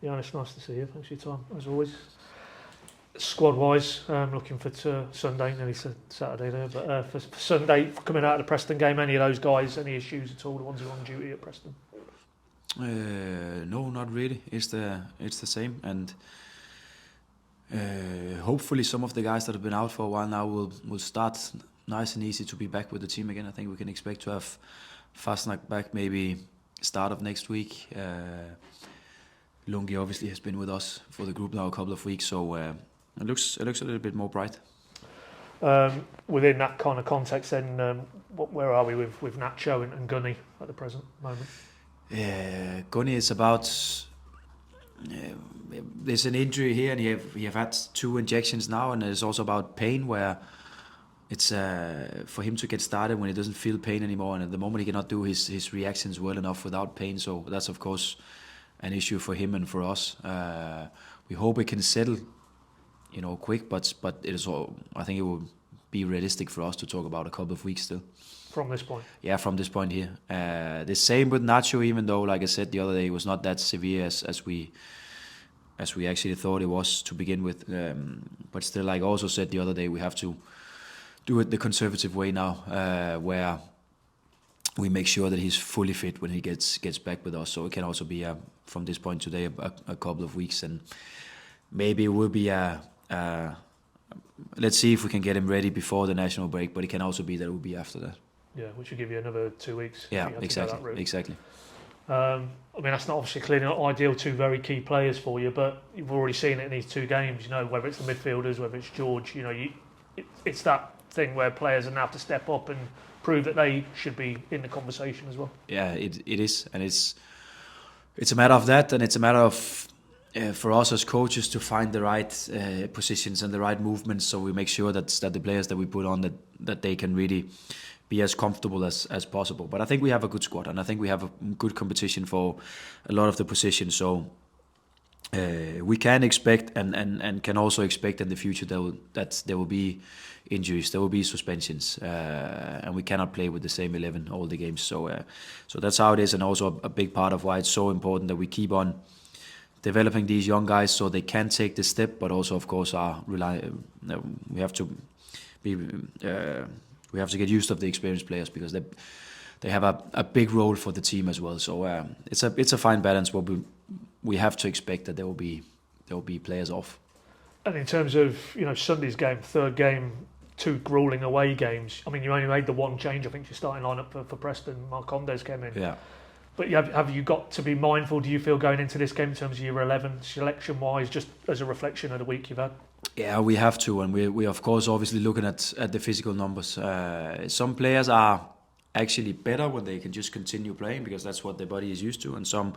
Johannes, nice to see you. Thanks for your time, as always. Squad-wise, looking for Sunday, nearly Saturday there, but for Sunday, coming out of the Preston game, any of those guys, any issues at all, the ones who are on duty at Preston? No, not really. It's the same, and hopefully some of the guys that have been out for a while now will start nice and easy to be back with the team again. I think we can expect to have Fastnack back maybe start of next week. Lungi obviously has been with us for the group now a couple of weeks, so it looks a little bit more bright. Within that kind of context, then, where are we with Nacho and Gunny at the present moment? Gunny is about. There's an injury here, and he have had 2 injections now, and it's also about pain, where it's for him to get started when he doesn't feel pain anymore, and at the moment he cannot do his reactions well enough without pain. So that's of course an issue for him and for us. We hope it can settle, quick, but it is all. I think it will be realistic for us to talk about a couple of weeks still. From this point? Yeah, from this point here. The same with Nacho, even though, like I said the other day, it was not that severe as we actually thought it was to begin with. But still, like I also said the other day, we have to do it the conservative way now, where we make sure that he's fully fit when he gets back with us. So it can also be, from this point today, a couple of weeks, and maybe it will be let's see if we can get him ready before the national break, but it can also be that it will be after that. Yeah, which will give you another 2 weeks. Yeah, exactly. I mean, that's not obviously clearly not ideal, 2 very key players for you, but you've already seen it in these 2 games, whether it's the midfielders, whether it's George, it's that thing where players are now have to step up and prove that they should be in the conversation as well. Yeah, it is, and it's a matter of that, and it's a matter of for us as coaches to find the right positions and the right movements, so we make sure that the players that we put on that they can really be as comfortable as possible. But I think we have a good squad, and I think we have a good competition for a lot of the positions. So we can expect and can also expect in the future that there will be injuries, there will be suspensions, and we cannot play with the same 11 all the games. So that's how it is, and also a big part of why it's so important that we keep on developing these young guys so they can take the step, but also of course we have to be. We have to get used to the experienced players because they have a big role for the team as well. So it's a fine balance. But we have to expect that there will be players off. And in terms of Sunday's game, 3rd game, 2 gruelling away games. I mean, you only made the 1 change. I think your starting lineup for Preston, Marcondes came in. Yeah. But have you got to be mindful, do you feel, going into this game in terms of your 11 selection-wise, just as a reflection of the week you've had? Yeah, we have to, and we of course obviously looking at the physical numbers. Some players are actually better when they can just continue playing because that's what their body is used to, and some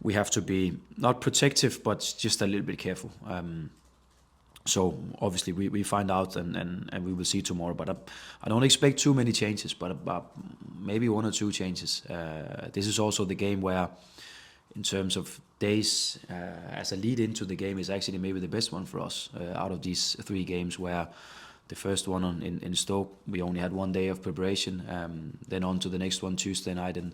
we have to be not protective but just a little bit careful. So obviously we find out and we will see tomorrow. But I don't expect too many changes, but maybe 1 or 2 changes. This is also the game where, in terms of days as a lead into the game, is actually maybe the best one for us out of these 3 games, where the first one in Stoke, we only had 1 day of preparation, then on to the next one Tuesday night in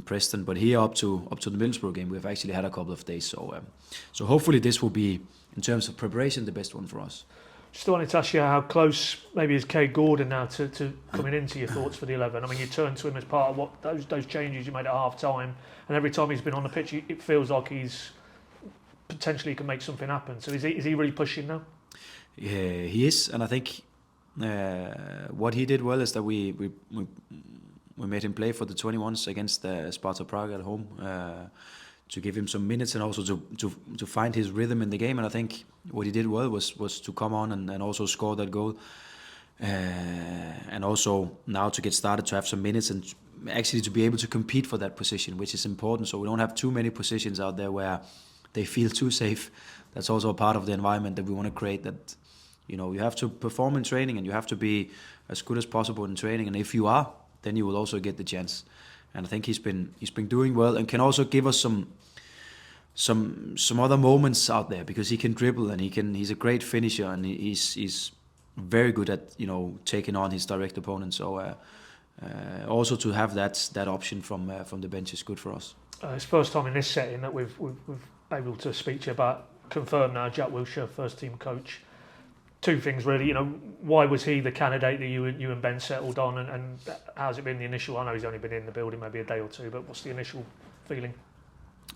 Preston. But here up to the Middlesbrough game, we've actually had a couple of days. So hopefully this will be, in terms of preparation, the best one for us. Just wanted to ask you how close maybe is Kay Gordon now to coming into your thoughts for the 11. I mean, you turned to him as part of what those changes you made at half time, and every time he's been on the pitch, it feels like he's potentially can make something happen. So is he really pushing now? Yeah, he is, and I think what he did well is that we made him play for the 21s against Sparta Prague at home. To give him some minutes and also to find his rhythm in the game. And I think what he did well was to come on and also score that goal. And also now to get started to have some minutes and actually to be able to compete for that position, which is important. So we don't have too many positions out there where they feel too safe. That's also a part of the environment that we want to create, that you have to perform in training and you have to be as good as possible in training. And if you are, then you will also get the chance. And I think he's been doing well and can also give us some other moments out there, because he can dribble and he's a great finisher, and he's very good at taking on his direct opponent. So also to have that option from the bench is good for us. It's first time in this setting that we've able to speak to you about, confirmed now, Jack Wilshere, first team coach. Two things really, why was he the candidate that you and Ben settled on, and how's it been the initial? I know he's only been in the building maybe a day or two, but what's the initial feeling?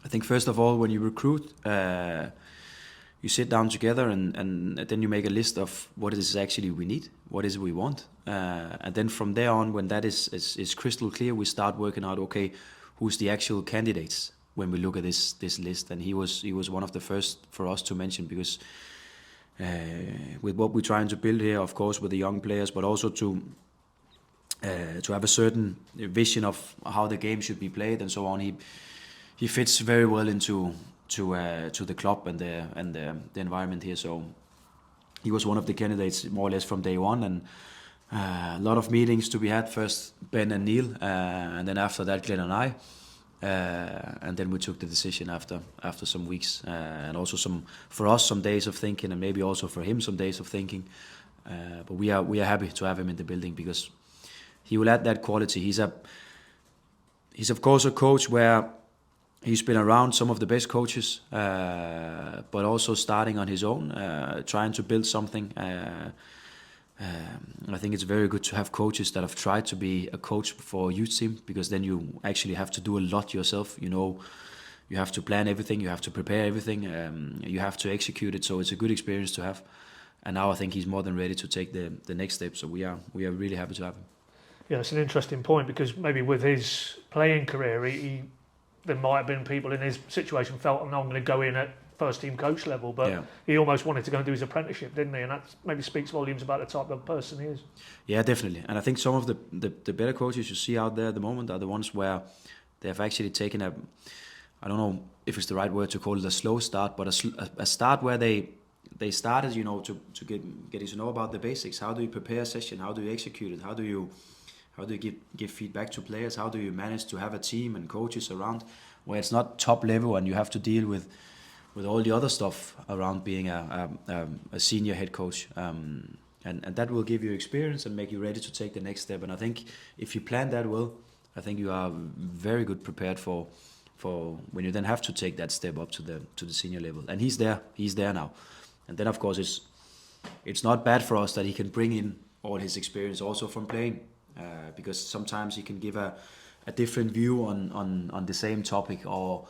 I think first of all, when you recruit, you sit down together and then you make a list of what it is actually we need, what is it we want, and then from there on, when that is crystal clear, we start working out, okay, who's the actual candidates when we look at this list, and he was one of the first for us to mention, because with what we're trying to build here, of course, with the young players, but also to have a certain vision of how the game should be played and so on. He fits very well into the club and the environment here. So he was one of the candidates more or less from day one, and a lot of meetings to be had. First Ben and Neil, and then after that Glenn and I. And then we took the decision after some weeks, and also some days of thinking, and maybe also for him some days of thinking. But we are happy to have him in the building, because he will add that quality. He's of course a coach where he's been around some of the best coaches, but also starting on his own, trying to build something. I think it's very good to have coaches that have tried to be a coach for a youth team, because then you actually have to do a lot yourself. You have to plan everything, you have to prepare everything, you have to execute it. So it's a good experience to have. And now I think he's more than ready to take the next step. So we are really happy to have him. Yeah, it's an interesting point, because maybe with his playing career, there might have been people in his situation felt, I'm going to go in at first team coach level, but he almost wanted to go and do his apprenticeship, didn't he? And that maybe speaks volumes about the type of person he is. Yeah, definitely. And I think some of the better coaches you see out there at the moment are the ones where they have actually taken I don't know if it's the right word to call it a slow start, but a start where they started, to get to know about the basics. How do you prepare a session? How do you execute it? How do you give feedback to players? How do you manage to have a team and coaches around where it's not top level and you have to deal with all the other stuff around being a senior head coach, and that will give you experience and make you ready to take the next step. And I think if you plan that well, I think you are very good prepared for when you then have to take that step up to the senior level. And he's there now. And then of course it's not bad for us that he can bring in all his experience also from playing, because sometimes he can give a different view on the same topic, or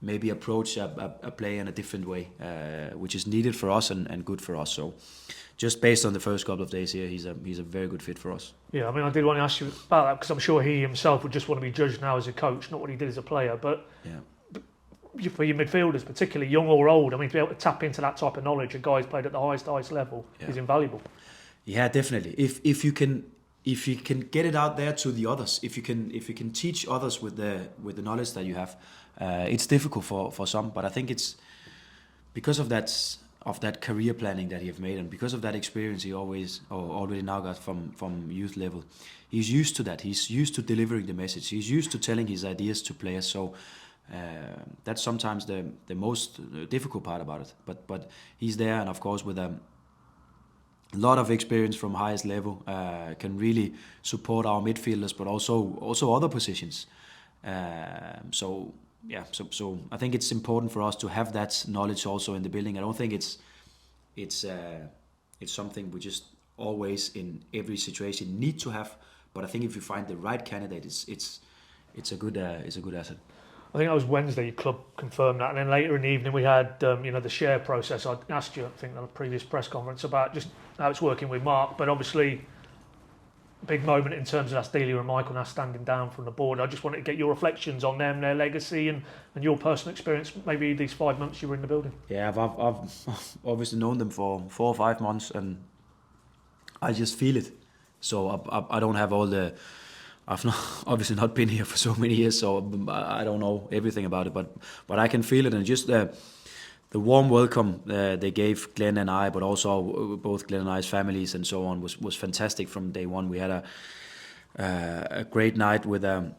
maybe approach a play in a different way, which is needed for us and good for us. So just based on the first couple of days here, he's a very good fit for us. Yeah, I mean, I did want to ask you about that, because I'm sure he himself would just want to be judged now as a coach, not what he did as a player. But for your midfielders, particularly young or old, I mean, to be able to tap into that type of knowledge, a guy who's played at the highest level, is invaluable. Yeah, definitely. If you can get it out there to the others, if you can teach others with the knowledge that you have, it's difficult for some, but I think it's because of that career planning that he have made, and because of that experience he already now got from youth level. He's used to that. He's used to delivering the message. He's used to telling his ideas to players. So that's sometimes the most difficult part about it. But he's there, and of course with a lot of experience from highest level, can really support our midfielders, but also other positions. So I think it's important for us to have that knowledge also in the building. I don't think it's something we just always in every situation need to have, but I think if you find the right candidate, it's a good asset. I think that was Wednesday, your club confirmed that, and then later in the evening we had the share process. I asked you, I think, on a previous press conference about just how it's working with Mark, but obviously a big moment in terms of that's Delia and Michael now standing down from the board. I just wanted to get your reflections on them, their legacy, and your personal experience, maybe these 5 months you were in the building. Yeah, I've obviously known them for 4 or 5 months, and I just feel it. So I don't have all the... I've obviously not been here for so many years, so I don't know everything about it, but I can feel it, and just the warm welcome they gave Glenn and I, but also both Glenn and I's families and so on, was fantastic from day one. We had a great night with a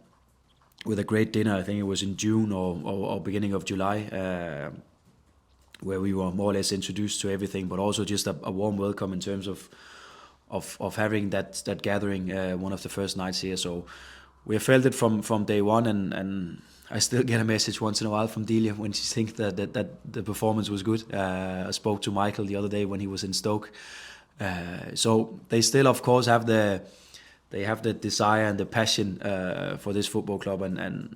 great dinner. I think it was in June or beginning of July, where we were more or less introduced to everything, but also just a warm welcome in terms of having that gathering, one of the first nights here. So we have felt it from day one, and I still get a message once in a while from Delia when she thinks that the performance was good. I spoke to Michael the other day when he was in Stoke. So they still, of course, have the desire and the passion for this football club and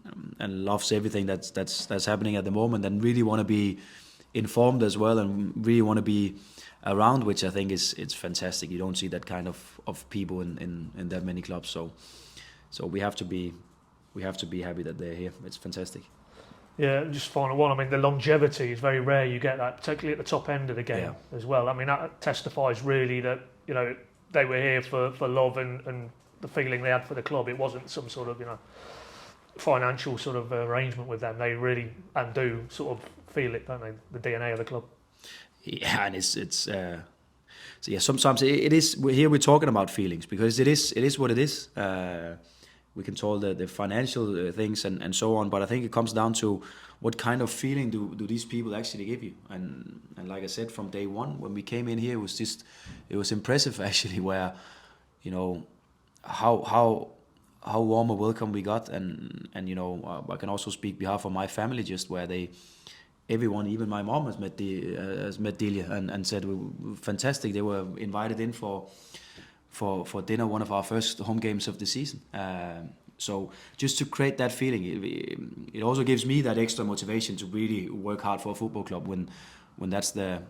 loves everything that's happening at the moment, and really want to be informed as well, and really want to be around, which I think it's fantastic. You don't see that kind of people in that many clubs. So we have to be happy that they're here. It's fantastic. Yeah, just final one. I mean, the longevity is very rare. You get that, particularly at the top end of the game as well. I mean, that testifies really that, you know, they were here for love and the feeling they had for the club. It wasn't some sort of, you know, financial sort of arrangement with them. They really and do sort of feel it, don't they? The DNA of the club. Yeah, and it's so yeah. Sometimes it is. Here we're talking about feelings because it is what it is. We can talk the financial things and so on, but I think it comes down to what kind of feeling do these people actually give you. And like I said, from day one when we came in here, it was impressive actually, where, you know, how warm a welcome we got, and you know, I can also speak behalf of my family, just where everyone, even my mom, has met Delia and said, fantastic. They were invited in for dinner, one of our first home games of the season. So just to create that feeling, it also gives me that extra motivation to really work hard for a football club when that's the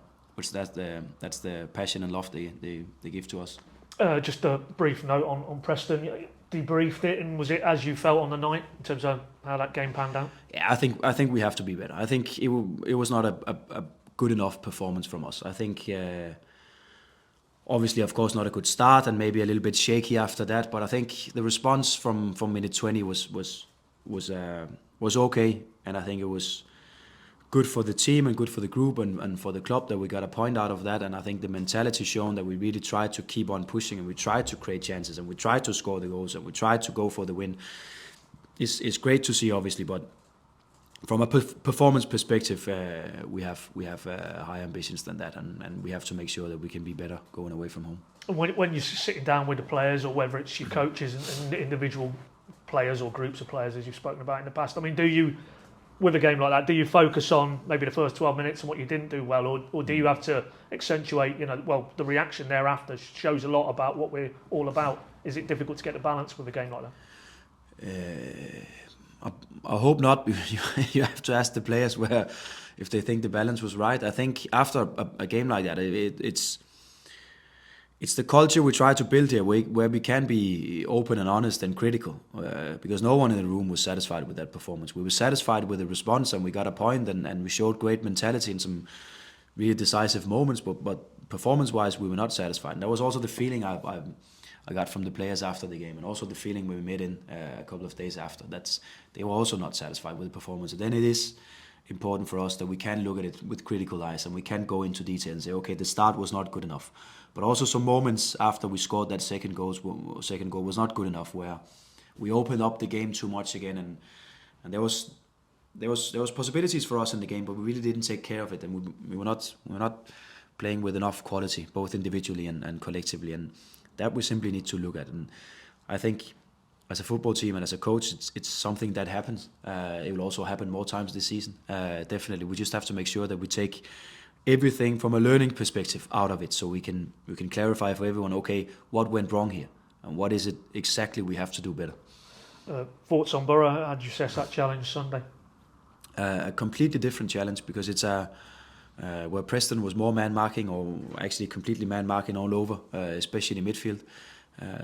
passion and love they give to us. Just a brief note on Preston. You debriefed it, and was it as you felt on the night in terms of how that game panned out? Yeah, I think we have to be better. I think it was not a good enough performance from us. I think. Obviously, of course, not a good start, and maybe a little bit shaky after that. But I think the response from minute 20 was okay, and I think it was good for the team and good for the group and for the club that we got a point out of that. And I think the mentality shown that we really tried to keep on pushing, and we tried to create chances, and we tried to score the goals, and we tried to go for the win is great to see, obviously. But from a performance perspective, we have higher ambitions than that, and we have to make sure that we can be better going away from home. And when you're sitting down with the players, or whether it's your coaches and individual players or groups of players, as you've spoken about in the past, I mean, do you, with a game like that, do you focus on maybe the first 12 minutes and what you didn't do well, or do you have to accentuate, you know, well, the reaction thereafter shows a lot about what we're all about? Is it difficult to get the balance with a game like that? I hope not. You have to ask the players if they think the balance was right. I think after a game like that, it's the culture we try to build here, where we can be open and honest and critical, because no one in the room was satisfied with that performance. We were satisfied with the response, and we got a point, and we showed great mentality in some really decisive moments, but performance-wise, we were not satisfied. And that was also the feeling I got from the players after the game, and also the feeling when we met in a couple of days after. They were also not satisfied with the performance. And then it is important for us that we can look at it with critical eyes, and we can go into detail and say, okay, the start was not good enough. But also some moments after we scored that second goal was not good enough, where we opened up the game too much again, and there was possibilities for us in the game, but we really didn't take care of it, and we were not playing with enough quality, both individually and collectively, and that we simply need to look at. And I think as a football team and as a coach, it's something that happens. It will also happen more times this season. Definitely, we just have to make sure that we take everything from a learning perspective out of it, so we can clarify for everyone, okay, what went wrong here, and what is it exactly we have to do better. Thoughts on Boro? How did you assess that challenge Sunday? A completely different challenge, because it's where Preston was more man marking, or actually completely man marking all over, especially in midfield.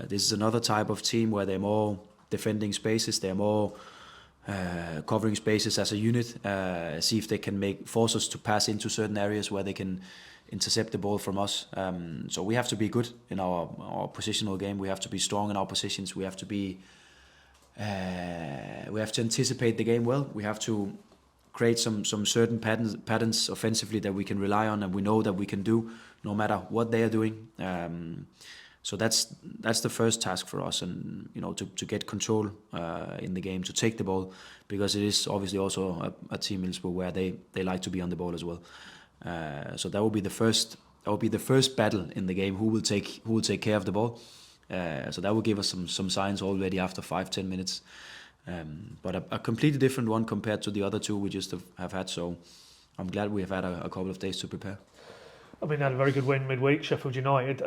This is another type of team where they're more defending spaces, they're more covering spaces as a unit, see if they can force us to pass into certain areas where they can intercept the ball from us. So we have to be good in our positional game. We have to be strong in our positions. We have to anticipate the game well. We have to create some certain patterns offensively that we can rely on, and we know that we can do no matter what they are doing. So that's the first task for us, and to get control in the game, to take the ball, because it is obviously also a team Middlesbrough where they like to be on the ball as well. So that will be the first. That will be the first battle in the game. Who will take care of the ball? So that will give us some signs already after 5-10 minutes. But a completely different one compared to the other two we just have had. So I'm glad we have had a couple of days to prepare. I mean, they had a very good win midweek, Sheffield United.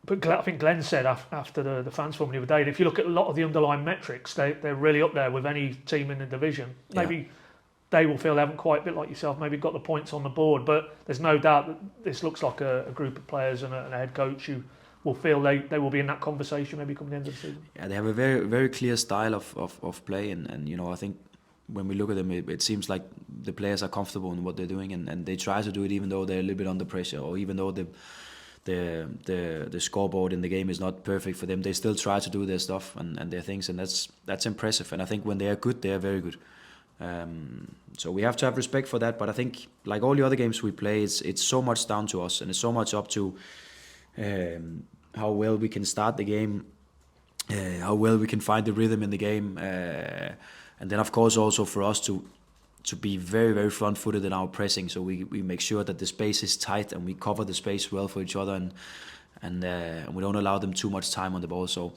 But I think Glenn said after the fans forum the other day, that if you look at a lot of the underlying metrics, they're really up there with any team in the division. Maybe they will feel they haven't quite, a bit like yourself, maybe got the points on the board, but there's no doubt that this looks like a group of players and a head coach who will feel they will be in that conversation maybe come the end of the season. Yeah, they have a very, very clear style of play, and you know, I think when we look at them, it seems like the players are comfortable in what they're doing, and they try to do it even though they're a little bit under pressure, or even though the scoreboard in the game is not perfect for them. They still try to do their stuff and their things, and that's impressive. And I think when they are good, they are very good. So we have to have respect for that. But I think, like all the other games we play, it's so much down to us, and it's so much up to how well we can start the game, how well we can find the rhythm in the game, and then of course also for us to be very, very front-footed in our pressing, so we make sure that the space is tight and we cover the space well for each other, and we don't allow them too much time on the ball. So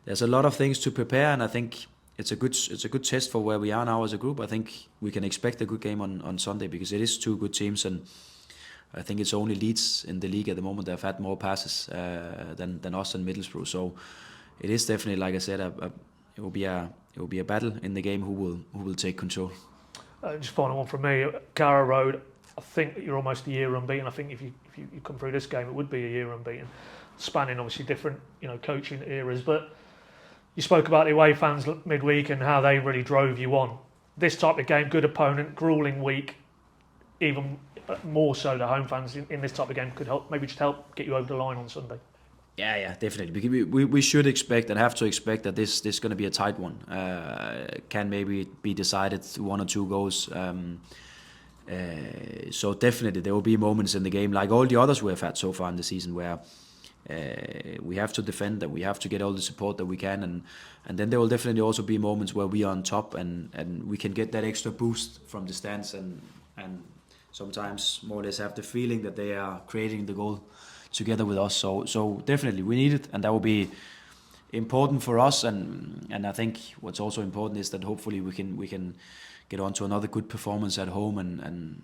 there's a lot of things to prepare, and I think it's a good test for where we are now as a group. I think we can expect a good game on Sunday, because it is two good teams, and I think it's only Leeds in the league at the moment that have had more passes than us and Middlesbrough. So it is definitely, like I said, it will be a battle in the game who will take control. Just final one from me. Carrow Road, I think that you're almost a year unbeaten. I think if you come through this game, it would be a year unbeaten, spanning obviously different coaching eras. But you spoke about the away fans midweek and how they really drove you on. This type of game, good opponent, grueling week, even more so the home fans in this type of game could help get you over the line on Sunday. Yeah, definitely. Because we should expect and have to expect that this is going to be a tight one. Can maybe be decided 1 or 2 goals. So definitely there will be moments in the game, like all the others we have had so far in the season, where we have to defend and we have to get all the support that we can, and then there will definitely also be moments where we are on top and we can get that extra boost from the stands and sometimes more or less have the feeling that they are creating the goal together with us. So definitely we need it, and that will be important for us, and I think what's also important is that hopefully we can get on to another good performance at home and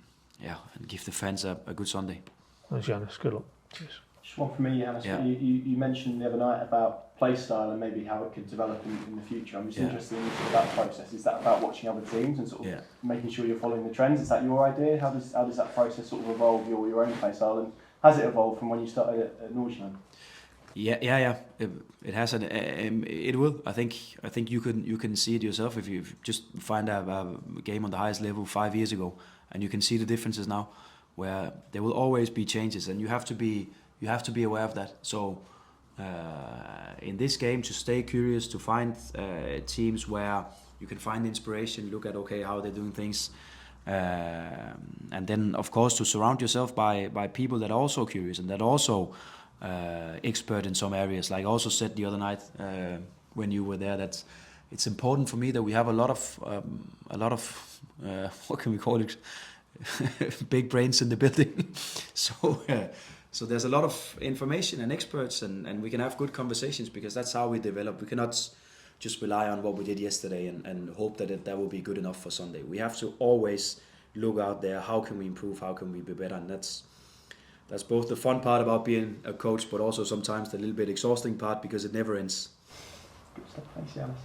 give the fans a good Sunday. Thanks, Johannes. Good luck. Cheers. Just one from me, Johannes. Yeah. You mentioned the other night about play style and maybe how it could develop in the future. I'm just interested in that process. Is that about watching other teams and sort of making sure you're following the trends? Is that your idea? How does that process sort of evolve your own play style, and has it evolved from when you started at Norwich? Yeah. It has, and it will. I think you can see it yourself if you just find a game on the highest level 5 years ago, and you can see the differences now, where there will always be changes, and you have to be aware of that. So in this game, to stay curious, to find teams where you can find inspiration, look at how they're doing things, and then of course to surround yourself by people that are also curious and that are also expert in some areas. Like I also said the other night when you were there, that it's important for me that we have a lot of what can we call it, big brains in the building. So there's a lot of information and experts, and we can have good conversations, because that's how we develop. We cannot just rely on what we did yesterday and hope that will be good enough for Sunday. We have to always look out there. How can we improve? How can we be better? And that's both the fun part about being a coach, but also sometimes the little bit exhausting part, because it never ends. Good stuff. Thanks, Johannes.